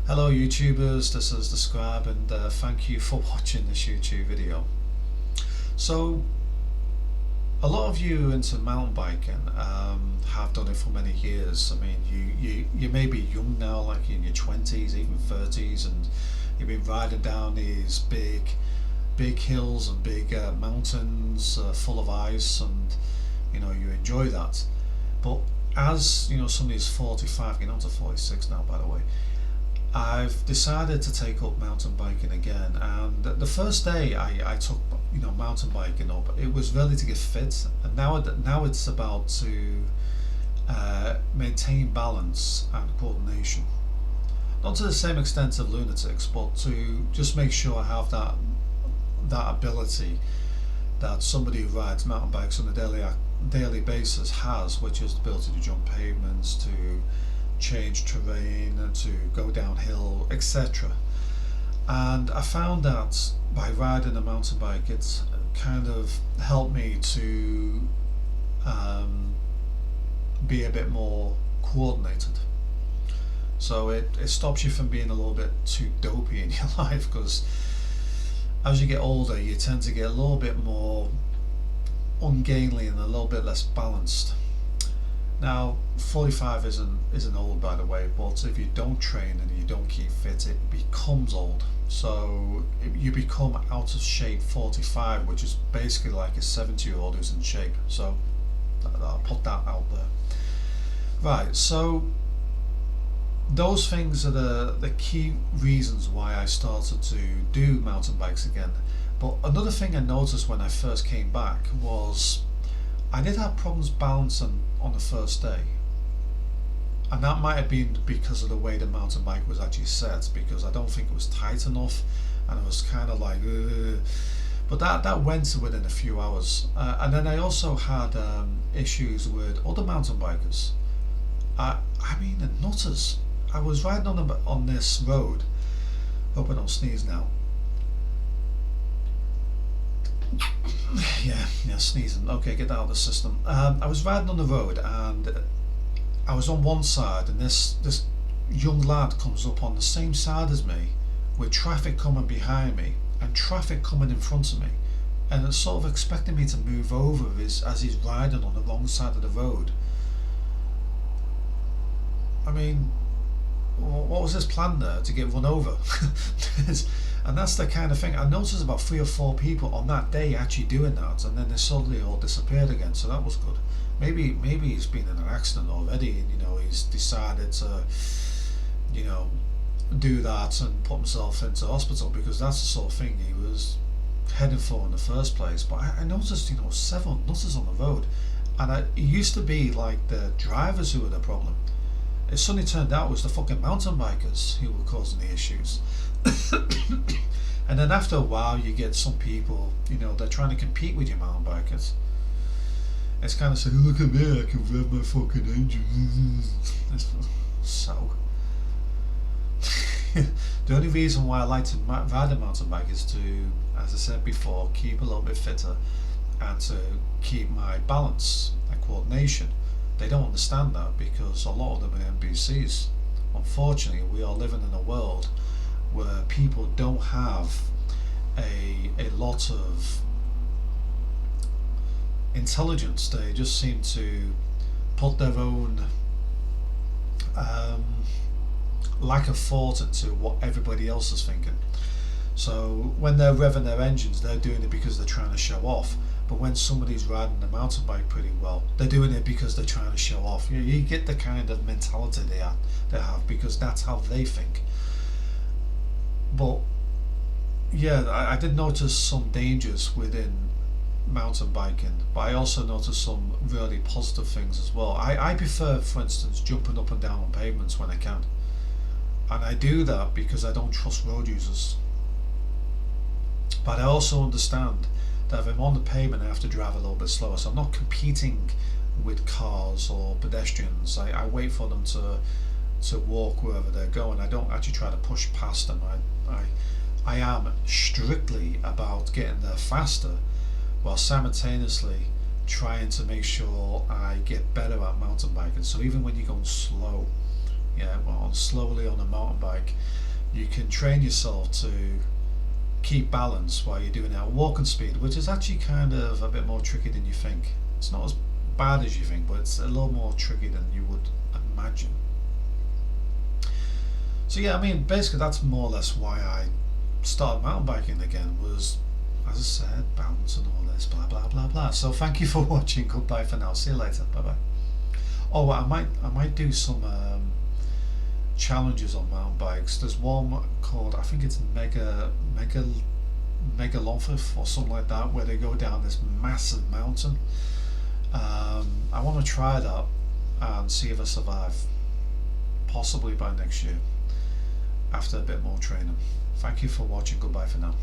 Hello YouTubers, this is the Scribe and thank you for watching this YouTube video. So a lot of you into mountain biking have done it for many years. I mean you may be young now, like in your 20s, even 30s, and you've been riding down these big hills and big mountains full of ice, and you enjoy that. But as somebody's 45, getting on to 46 now by the way, I've decided to take up mountain biking again, and the first day I took mountain biking up, it was really to get fit, and now it's about to maintain balance and coordination. Not to the same extent of lunatics, but to just make sure I have that ability that somebody who rides mountain bikes on a daily basis has, which is the ability to jump pavements, to change terrain, and to go downhill, etc. And I found that by riding a mountain bike, it's kind of helped me to be a bit more coordinated. So it stops you from being a little bit too dopey in your life, because as you get older you tend to get a little bit more ungainly and a little bit less balanced. Now, 45 isn't old, by the way, but if you don't train and you don't keep fit, it becomes old. So you become out of shape 45, which is basically like a 70-year-old who's in shape. So I'll put that out there. Right, so those things are the key reasons why I started to do mountain bikes again. But another thing I noticed when I first came back was I did have problems balancing on the first day, and that might have been because of the way the mountain bike was actually set, because I don't think it was tight enough, and it was kind of like ugh. But that went within a few hours, and then I also had issues with other mountain bikers. I mean, the nutters. I was riding on this road. Hope I don't sneeze now. Yeah, sneezing. Okay, get that out of the system. I was riding on the road, and I was on one side, and this young lad comes up on the same side as me, with traffic coming behind me and traffic coming in front of me, and it's sort of expecting me to move over as he's riding on the wrong side of the road. I mean, what was his plan there? To get run over? And that's the kind of thing. I noticed about 3 or 4 people on that day actually doing that, and then they suddenly all disappeared again. So that was good. Maybe he's been in an accident already, and he's decided to do that and put himself into hospital, because that's the sort of thing he was heading for in the first place. But I noticed several nutters on the road, and it used to be like the drivers who were the problem. It suddenly turned out it was the fucking mountain bikers who were causing the issues. And then after a while you get some people, they're trying to compete with your mountain bikers. It's kind of saying, look at me, I can rev my fucking engine. So the only reason why I like to ride a mountain bike is to, as I said before, keep a little bit fitter and to keep my balance and coordination. They don't understand that, because a lot of them are NPCs. Unfortunately, we are living in a world where people don't have a lot of intelligence. They just seem to put their own lack of thought into what everybody else is thinking. So when they're revving their engines, they're doing it because they're trying to show off. But when somebody's riding a mountain bike pretty well, they're doing it because they're trying to show off. You get the kind of mentality they have, because that's how they think. But yeah, I did notice some dangers within mountain biking, but I also noticed some really positive things as well. I prefer, for instance, jumping up and down on pavements when I can, and I do that because I don't trust road users. But I also understand that if I'm on the pavement I have to drive a little bit slower, so I'm not competing with cars or pedestrians. I wait for them to walk wherever they're going. I don't actually try to push past them. I am strictly about getting there faster, while simultaneously trying to make sure I get better at mountain biking. So even when you're going slow, yeah, well, slowly on a mountain bike, you can train yourself to keep balance while you're doing it at walking speed, which is actually kind of a bit more tricky than you think. It's not as bad as you think, but it's a little more tricky than you would imagine. So yeah, I mean, basically that's more or less why I started mountain biking again, was, as I said, balance and all this, blah blah blah blah. So thank you for watching. Goodbye for now. See you later. Bye bye. Oh, well, I might do some challenges on mountain bikes. There's one called, I think it's Megalonthif or something like that, where they go down this massive mountain. I want to try that and see if I survive, possibly by next year, after a bit more training. Thank you for watching. Goodbye for now.